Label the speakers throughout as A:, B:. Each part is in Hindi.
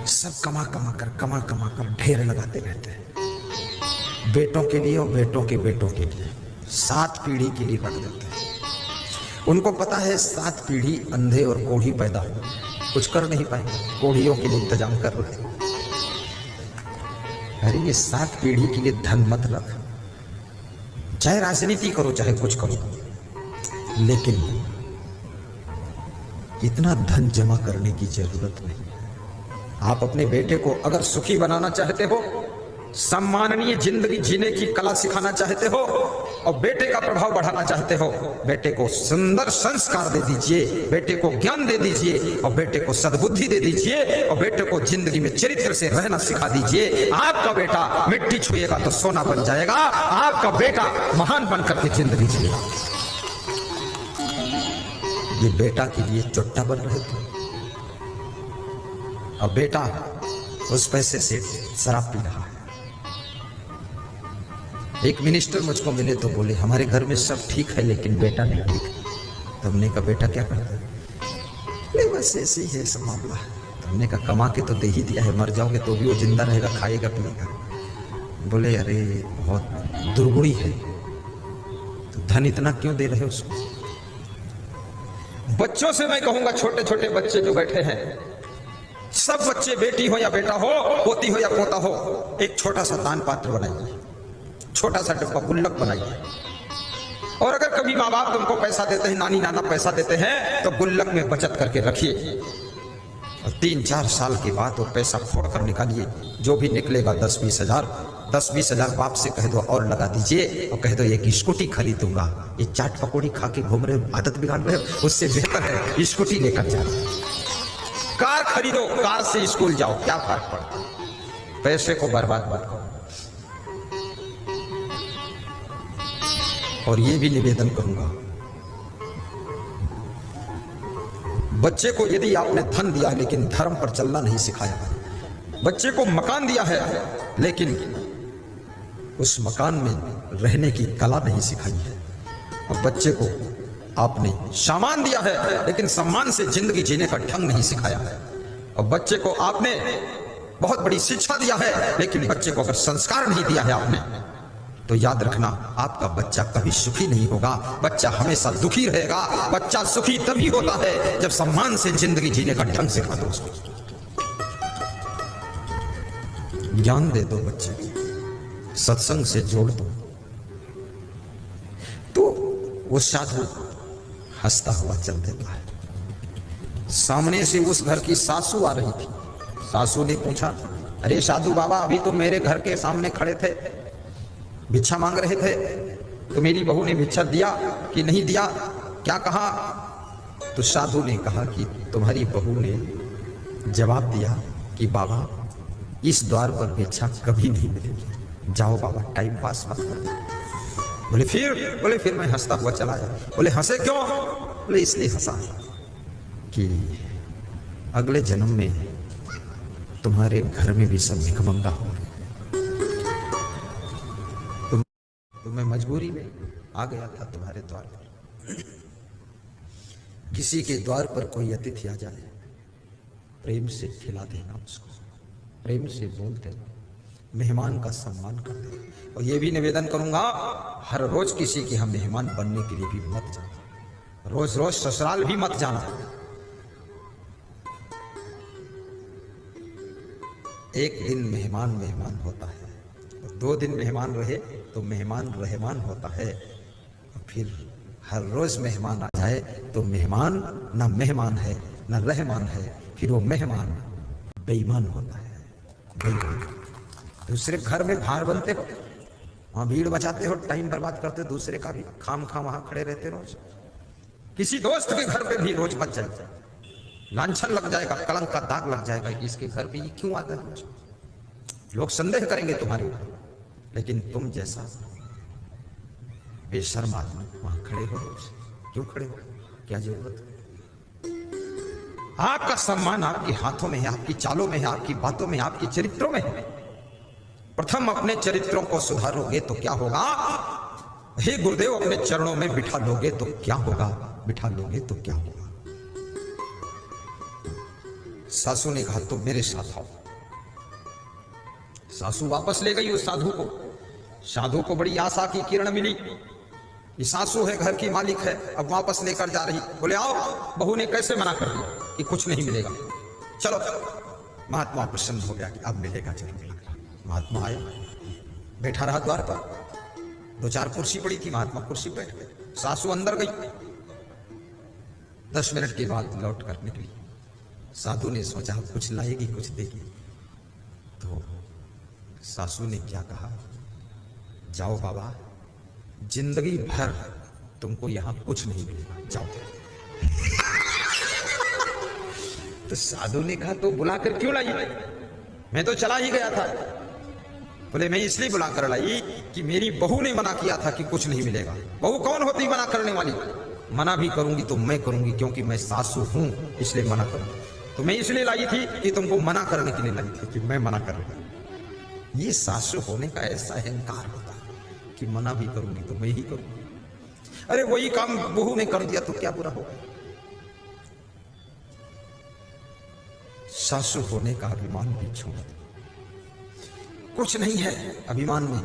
A: सब कमा कमा कर ढेर लगाते रहते हैं, बेटों के लिए और बेटों के बेटों के लिए, 7 पीढ़ी के लिए रख देते हैं। उनको पता है 7 पीढ़ी अंधे और कोढ़ी पैदा हो, कुछ कर नहीं पाएंगे, कोढ़ियों के लिए इंतजाम कर रहे हैं। अरे ये 7 पीढ़ी के लिए धन मत रख, चाहे राजनीति करो चाहे कुछ करो, लेकिन इतना धन जमा करने की जरूरत नहीं है। आप अपने बेटे को अगर सुखी बनाना चाहते हो, सम्माननीय जिंदगी जीने की कला सिखाना चाहते हो और बेटे का प्रभाव बढ़ाना चाहते हो, बेटे को सुंदर संस्कार दे दीजिए, बेटे को ज्ञान दे दीजिए और बेटे को सद्बुद्धि दे दीजिए और बेटे को जिंदगी में चरित्र से रहना सिखा दीजिए। आपका बेटा मिट्टी छुएगा तो सोना बन जाएगा, आपका बेटा महान बनकर के जिंदगी जिएगा। ये बेटा के लिए चुट्टा बन रहे थे और बेटा उस पैसे से शराब पी रहा है। एक मिनिस्टर मुझको मिले तो बोले हमारे घर में सब ठीक है लेकिन बेटा नहीं ठीक है। तो हमने कहा बेटा क्या करता है? नहीं बस ऐसे ही है सब मामला। तो हमने कहा कमा के तो दे ही दिया है, मर जाओगे तो भी वो जिंदा रहेगा, खाएगा पिएगा। बोले अरे बहुत दुर्गुणी है, तो धन इतना क्यों दे रहे हो उसको? बच्चों से मैं कहूंगा, छोटे छोटे बच्चे जो बैठे हैं, सब बच्चे बेटी हो या बेटा हो, पोती हो या पोता हो, एक छोटा सा दान पात्र बनाइए, छोटा सा डब्बा गुल्लक बनाइए। और अगर कभी माँ बाप तुमको पैसा देते हैं, नानी नाना पैसा देते हैं, तो गुल्लक में बचत करके रखिए और 3-4 साल के बाद वो पैसा फोड़ कर निकालिए। जो भी निकलेगा 10-20 हजार, 10-20 हजार बाप से कह दो और लगा दीजिए और कह दो एक स्कूटी खरीदूंगा। ये चाट पकौड़ी खा के घूम रहे हो, आदत बिगाड़ रहे हो, उससे बेहतर है स्कूटी लेकर जाओ। कार खरीदो, कार से स्कूल जाओ, क्या फर्क पड़ता है? पैसे को बर्बाद मत करो। और ये भी निवेदन करूंगा, बच्चे को यदि आपने धन दिया लेकिन धर्म पर चलना नहीं सिखाया, बच्चे को मकान दिया है लेकिन उस मकान में रहने की कला नहीं सिखाई है, और बच्चे को आपने सामान दिया है लेकिन सम्मान से जिंदगी जीने का ढंग नहीं सिखाया है, और बच्चे को आपने बहुत बड़ी शिक्षा दिया है लेकिन बच्चे को अगर संस्कार नहीं दिया है आपने, तो याद रखना आपका बच्चा कभी सुखी नहीं होगा, बच्चा हमेशा दुखी रहेगा। बच्चा सुखी तभी होता है जब सम्मान से जिंदगी जीने का ढंग सिखा दो उसको, ज्ञान दे दो बच्चे को, सत्संग से जोड़ दो। तो वो साधु हंसता हुआ चल देता है। सामने से उस घर की सासू आ रही थी। सासू ने पूछा, अरे साधु बाबा अभी तो मेरे घर के सामने खड़े थे, भिक्षा मांग रहे थे, तो मेरी बहू ने भिक्षा दिया कि नहीं दिया, क्या कहा? तो साधु ने कहा कि तुम्हारी बहू ने जवाब दिया कि बाबा इस द्वार पर भिक्षा कभी नहीं मिलेगी, जाओ बाबा टाइम पास मत करो। बोले फिर मैं हंसता हुआ चला गया। बोले हंसे क्यों? बोले इसलिए हंसा कि अगले जन्म में तुम्हारे घर में भी सब भिखमंगा हो, तो मैं मजबूरी में आ गया था तुम्हारे द्वार पर। किसी के द्वार पर कोई अतिथि आ जाए, प्रेम से खिला देना उसको, प्रेम से बोल देना, मेहमान का सम्मान कर देना। और ये भी निवेदन करूंगा, हर रोज किसी के हम मेहमान बनने के लिए भी मत जाना, रोज रोज ससुराल भी मत जाना। एक दिन मेहमान होता है, 2 दिन मेहमान रहे तो मेहमान रहमान होता है, फिर हर रोज मेहमान आ जाए तो मेहमान ना मेहमान है ना रहमान है, फिर वो मेहमान बेईमान होता है। बेईमान दूसरे घर में भार बनते हो, वहां भीड़ बचाते हो, टाइम बर्बाद करते हो दूसरे का भी, खाम वहां खड़े रहते रोज। किसी दोस्त के घर पे भी रोज मत जाए, लांछन लग जाएगा, कलंक का दाग लग जाएगा, इसके घर पे ये क्यों आता है? लोग संदेह करेंगे तुम्हारे ऊपर, लेकिन तुम जैसा बेशर्म आदमी वहां खड़े हो, क्यों खड़े हो? क्या जरूरत है? आपका सम्मान आपके हाथों में है, आपकी चालों में है, आपकी बातों में, आपके चरित्रों में है। प्रथम अपने चरित्रों को सुधारोगे तो क्या होगा? हे गुरुदेव अपने चरणों में बिठा लोगे तो क्या होगा? बिठा लोगे तो क्या होगा? सासू ने कहा तुम मेरे साथ आओ। सासू वापस ले गई उस साधु को। साधु को बड़ी आशा की किरण मिली, ये सासू है, घर की मालिक है, अब वापस लेकर जा रही। बोले आओ। बहू ने कैसे मना कर दिया कि कुछ नहीं मिलेगा, चलो। महात्मा प्रसन्न हो गया कि अब मिलेगा, चलो। महात्मा आया, बैठा रहा द्वार पर। 2-4 कुर्सी पड़ी थी, महात्मा कुर्सी बैठ गए। सासू अंदर गई। 10 मिनट के बाद लौट कर निकली। साधु ने सोचा कुछ लाएगी, कुछ देगी। तो सासू ने क्या कहा, जाओ बाबा, जिंदगी भर तुमको यहां कुछ नहीं मिलेगा, जाओ। तो साधु ने कहा तो बुलाकर क्यों लाई? मैं तो चला ही गया था। बोले मैं इसलिए बुलाकर लाई कि मेरी बहू ने मना किया था कि कुछ नहीं मिलेगा। बहू कौन होती मना करने वाली? मना भी करूंगी तो मैं करूंगी, क्योंकि मैं सासू हूं, इसलिए मना करूंगी। तो मैं इसलिए लाई थी कि तुमको मना करने के लिए लाई थी कि मैं मना करूंगा। ये सासू होने का ऐसा अहंकार होता है कि मना भी करूंगी तो मैं ही करूंगी। अरे वही काम बहू ने कर दिया तो क्या बुरा होगा? सासू होने का अभिमान भी छोड़ दो। कुछ नहीं है अभिमान में,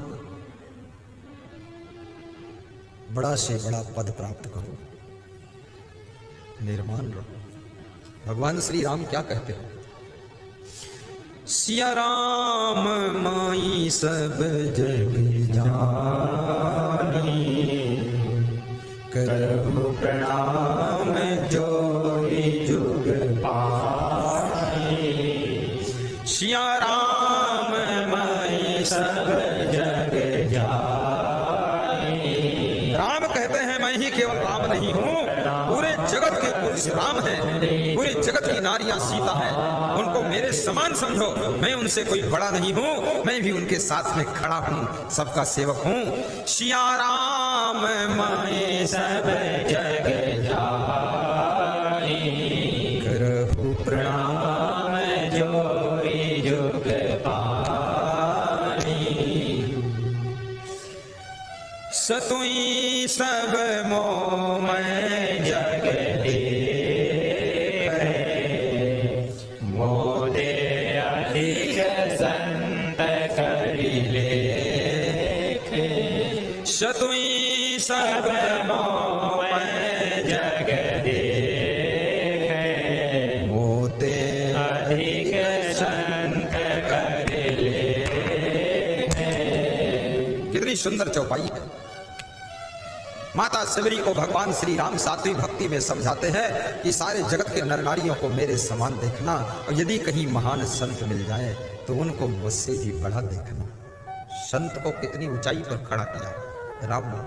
A: बड़ा से बड़ा पद प्राप्त करो, निर्माण रहो। भगवान श्री राम क्या कहते हैं? सिया राम माई सब जग जानी, करहु प्रणाम जोई जुग पाई। सिया राम माई सब जग जानी। राम कहते हैं मैं ही केवल राम नहीं हूं, पूरे जगत के पुरुष राम हैं, पूरी जगत की नारियां सीता है। उनको मेरे समान समझो, मैं उनसे कोई बड़ा नहीं हूं, मैं भी उनके साथ में खड़ा हूं, सबका सेवक हूं। सिया राम माए सब जग जानी, करहु प्रणाम जोई जुग पानी। सतुई सब मोह मैं जग मोदे अधिक संत करि लेख। सतुई सब मोह मैं जग मोदे अधिक संत करि लेख। कितनी सुंदर चौपाई है। माता सबरी को भगवान श्री राम सात्विक भक्ति में समझाते हैं कि सारे जगत के नर नारियों को मेरे समान देखना, और यदि कहीं महान संत मिल जाए तो उनको मुझसे भी बड़ा देखना। संत को कितनी ऊंचाई पर खड़ा किया राम ने।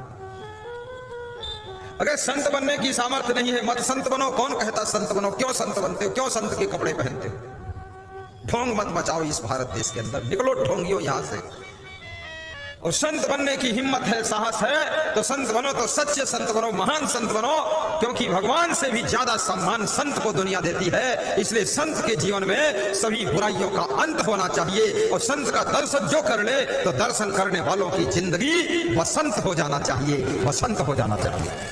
A: अगर संत बनने की सामर्थ्य नहीं है, मत संत बनो। कौन कहता संत बनो? क्यों संत बनते हो? क्यों संत के कपड़े पहनते हो? ढोंग मत मचाओ इस भारत देश के अंदर, निकलो ढोंगियो यहां से। और संत बनने की हिम्मत है, साहस है तो संत बनो, तो सच्चे संत बनो, महान संत बनो, क्योंकि भगवान से भी ज्यादा सम्मान संत को दुनिया देती है। इसलिए संत के जीवन में सभी बुराइयों का अंत होना चाहिए, और संत का दर्शन जो कर ले तो दर्शन करने वालों की जिंदगी वसंत हो जाना चाहिए, वसंत हो जाना चाहिए।